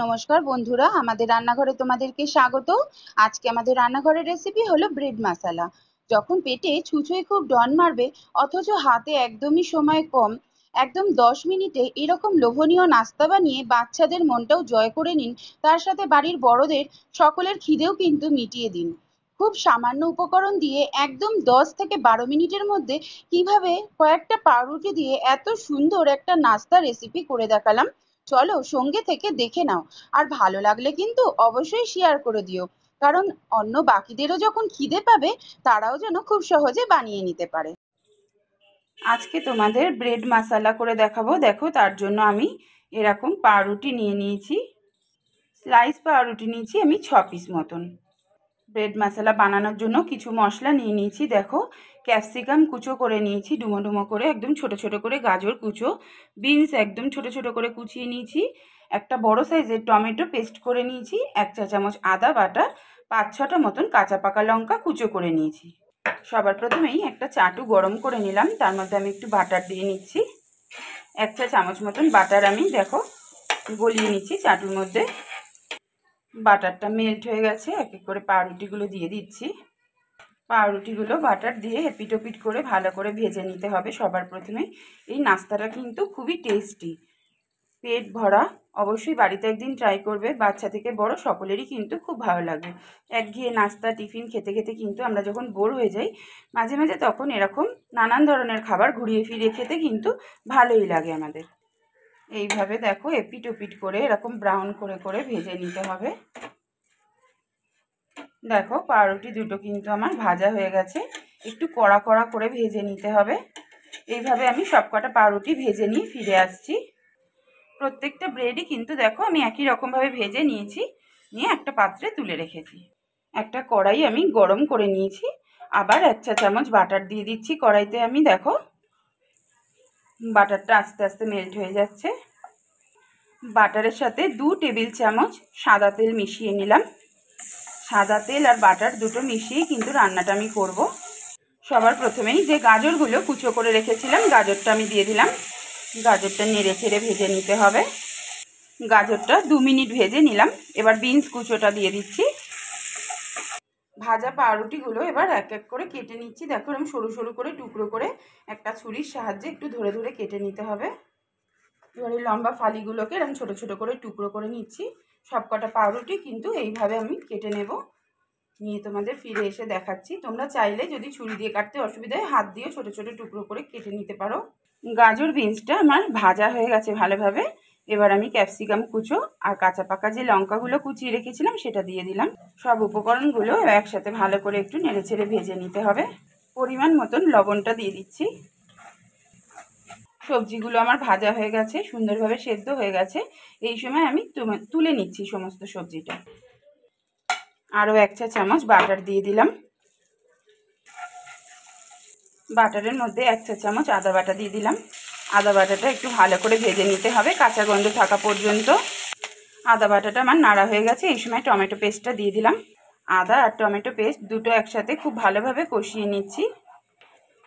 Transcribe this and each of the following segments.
নমস্কার বন্ধুরা, আমাদের রান্নাঘরে তোমাদেরকে স্বাগত। আজকে আমাদের রান্নাঘরের রেসিপি হলো ব্রেড মশলা। যখন পেটে ছুঁচোয় খুব ডন মারবে অথচ হাতে একদমই সময় কম, একদম 10 মিনিটে এরকম লোভনীয় নাস্তা বানিয়ে বাচ্চাদের মনটাও জয় করে নিন, তার সাথে বাড়ির বড়দের সকলের খিদেও কিন্তু মিটিয়ে দিন। খুব সামান্য উপকরণ দিয়ে একদম 10 থেকে 12 মিনিটের মধ্যে কিভাবে কয়েকটা পাউরুটি দিয়ে এত সুন্দর একটা নাস্তা রেসিপি করে দেখালাম। চলো সঙ্গে থেকে দেখে নাও। আর ভালো লাগলে কিন্তু অবশ্যই শেয়ার করে দিও, কারণ অন্য বাকিদেরও যখন খিদে পাবে তারাও যেন খুব সহজে বানিয়ে নিতে পারে। আজকে তোমাদের ব্রেড মশলা করে দেখাবো। দেখো, তার জন্য আমি এরকম পাউরুটি নিয়ে নিয়েছি। স্লাইস পাউরুটি নিয়েছি আমি 6 পিস মতন। ব্রেড মশলা বানানোর জন্য কিছু মশলা নিয়ে নিয়েছি। দেখো, ক্যাপসিকাম কুচো করে নিয়েছি ডুমো ডুমো করে, একদম ছোট ছোট করে গাজর কুচো, বিনস একদম ছোট ছোট করে কুচিয়ে নিয়েছি, একটা বড় সাইজের টমেটো পেস্ট করে নিয়েছি, 1 চা চামচ আদা বাটা, 5-6টা মতন কাঁচা পাকা লঙ্কা কুচো করে নিয়েছি। সবার প্রথমেই একটা চাটু গরম করে নিলাম, তার মধ্যে আমি একটু বাটার দিয়ে নিচ্ছি। 1 চা চামচ মতন বাটার আমি দেখো গলিয়ে নিচ্ছি চাটুর মধ্যে। বাটারটা মেল্ট হয়ে গেছে, এক এক করে পাউরুটিগুলো দিয়ে দিচ্ছি। পাউরুটিগুলো বাটার দিয়ে এপিট ওপিট করে ভালো করে ভেজে নিতে হবে সবার প্রথমে। এই নাস্তাটা কিন্তু খুবই টেস্টি, পেট ভরা। অবশ্যই বাড়িতে একদিন ট্রাই করবে, বাচ্চা থেকে বড় সকলেরই কিন্তু খুব ভালো লাগবে। একঘেয়ে নাস্তা টিফিন খেতে খেতে কিন্তু আমরা যখন বোর হয়ে যাই মাঝে মাঝে, তখন এরকম নানান ধরনের খাবার ঘুরিয়ে ফিরিয়ে খেতে কিন্তু ভালোই লাগে আমাদের। এইভাবে দেখো এপিট ওপিট করে এরকম ব্রাউন করে করে ভেজে নিতে হবে। দেখো পাউরুটি দুটো কিন্তু আমার ভাজা হয়ে গেছে, একটু কড়া কড়া করে ভেজে নিতে হবে। এইভাবে আমি সবকটা পাউরুটি ভেজে নিয়ে ফিরে আসছি। প্রত্যেকটা ব্রেডই কিন্তু দেখো আমি একই রকমভাবে ভেজে নিয়েছি, নিয়ে একটা পাত্রে তুলে রেখেছি। একটা কড়াই আমি গরম করে নিয়েছি, আবার 1 চা চামচ বাটার দিয়ে দিচ্ছি কড়াইতে। আমি দেখো বাটারটা আস্তে আস্তে মেল্ট হয়ে যাচ্ছে। বাটারের সাথে 2 টেবিল চামচ সাদা তেল মিশিয়ে নিলাম। সাদা তেল আর বাটার দুটো মিশিয়ে কিন্তু রান্নাটা আমি করব। সবার প্রথমেই যে গাজরগুলো কুচো করে রেখেছিলাম গাজরটা আমি দিয়ে দিলাম। গাজরটা নেড়ে ছেড়ে ভেজে নিতে হবে। গাজরটা 2 মিনিট ভেজে নিলাম। এবার বিনস কুচোটা দিয়ে দিচ্ছি। ভাজা পাউরুটিগুলো এবার এক এক করে কেটে নিচ্ছি। দেখো আমি সরু সরু করে টুকরো করে একটা ছুরির সাহায্যে একটু ধরে ধরে কেটে নিতে হবে। এবার এই লম্বা ফালিগুলোকে এরকম ছোট ছোট করে টুকরো করে নিচ্ছি। সবকটা পাউরুটি কিন্তু এইভাবে আমি কেটে নেব, নিয়ে তোমাদের ফিরে এসে দেখাচ্ছি। তোমরা চাইলে যদি ছুরি দিয়ে কাটতে অসুবিধা হয় হাত দিয়েও ছোট ছোট টুকরো করে কেটে নিতে পারো। গাজর বিনসটা আমার ভাজা হয়ে গেছে ভালোভাবে। এবার আমি ক্যাপসিকাম কুচো আর কাঁচা পাকা যে লঙ্কাগুলো কুচিয়ে রেখেছিলাম সেটা দিয়ে দিলাম। সব উপকরণগুলো একসাথে ভালো করে একটু নেড়ে ছেড়ে ভেজে নিতে হবে। পরিমাণ মতন লবণটা দিয়ে দিচ্ছি। সবজিগুলো আমার ভাজা হয়ে গেছে, সুন্দরভাবে সেদ্ধ হয়ে গেছে। এই সময় আমি তুলে নিচ্ছি সমস্ত সবজিটা। আরও 1 চা চামচ বাটার দিয়ে দিলাম। বাটারের মধ্যে 1 চা চামচ আদা বাটা দিয়ে দিলাম। আদা বাটাটা একটু ভালো করে ভেজে নিতে হবে কাঁচা গন্ধ থাকা পর্যন্ত। আদা বাটাটা আমার নাড়া হয়ে গেছে। এই সময় টমেটো পেস্টটা দিয়ে দিলাম। আদা আর টমেটো পেস্ট দুটো একসাথে খুব ভালোভাবে কষিয়ে নিচ্ছি।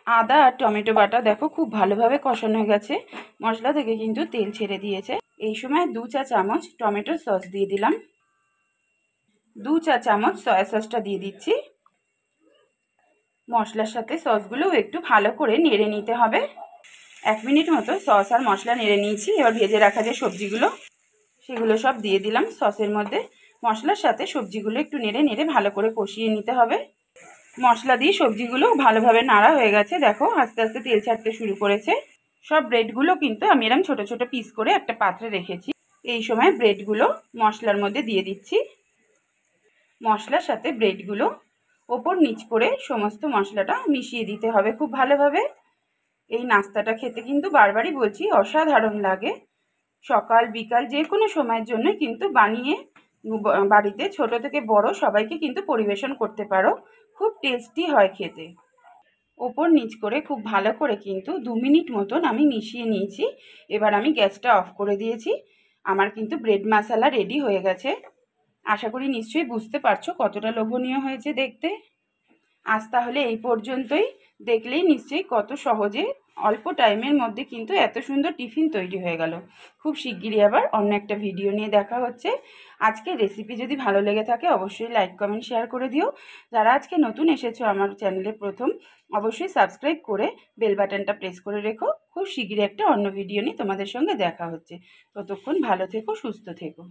আদা আর টমেটো বাটা দেখো খুব ভালোভাবে কষানো হয়ে গেছে, মশলা থেকে কিন্তু তেল ছেড়ে দিয়েছে। এই সময় 2 চা চামচ টমেটো সস দিয়ে দিলাম। 2 চা চামচ সয়া সসটা দিয়ে দিচ্ছি। মশলার সাথে সসগুলো একটু ভালো করে নেড়ে নিতে হবে। 1 মিনিট মতো সস আর মশলা নেড়ে নিয়েছি। এবার ভেজে রাখা যে সবজিগুলো সেগুলো সব দিয়ে দিলাম সসের মধ্যে। মশলার সাথে সবজিগুলো একটু নেড়ে নেড়ে ভালো করে কষিয়ে নিতে হবে। মশলা দিয়ে সবজিগুলো ভালোভাবে নাড়া হয়ে গেছে। দেখো আস্তে আস্তে তেল ছাড়তে শুরু করেছে। সব ব্রেডগুলো কিন্তু আমি এরকম ছোট ছোট পিস করে একটা পাত্রে রেখেছি। এই সময় ব্রেডগুলো মশলার মধ্যে দিয়ে দিচ্ছি। মশলার সাথে ব্রেডগুলো ওপর নিচ করে সমস্ত মশলাটা মিশিয়ে দিতে হবে খুব ভালোভাবে। এই নাস্তাটা খেতে কিন্তু বারবারই বলছি অসাধারণ লাগে। সকাল বিকাল যে কোনো সময়ের জন্য কিন্তু বানিয়ে বাড়িতে ছোট থেকে বড় সবাইকে কিন্তু পরিবেশন করতে পারো। খুব টেস্টি হয় খেতে। ওপর নিচ করে খুব ভালো করে কিন্তু 2 মিনিট মতন আমি মিশিয়ে নিয়েছি। এবার আমি গ্যাসটা অফ করে দিয়েছি। আমার কিন্তু ব্রেড মশলা রেডি হয়ে গেছে। আশা করি নিশ্চয়ই বুঝতে পারছো কতটা লোভনীয় হয়েছে দেখতে। আজ তাহলে এই পর্যন্তই। দেখলেই নিশ্চয়ই কত সহজে অল্প টাইমের মধ্যে কিন্তু এত সুন্দর টিফিন তৈরি হয়ে গেল। খুব শিগগিরই আবার অন্য একটা ভিডিও নিয়ে দেখা হচ্ছে। আজকের রেসিপি যদি ভালো লেগে থাকে অবশ্যই লাইক কমেন্ট শেয়ার করে দিও। যারা আজকে নতুন এসেছো আমার চ্যানেলে প্রথম, অবশ্যই সাবস্ক্রাইব করে বেল বাটনটা প্রেস করে রেখো। খুব শিগগিরই একটা অন্য ভিডিও নিয়ে তোমাদের সঙ্গে দেখা হচ্ছে। ততক্ষণ ভালো থেকো, সুস্থ থেকো।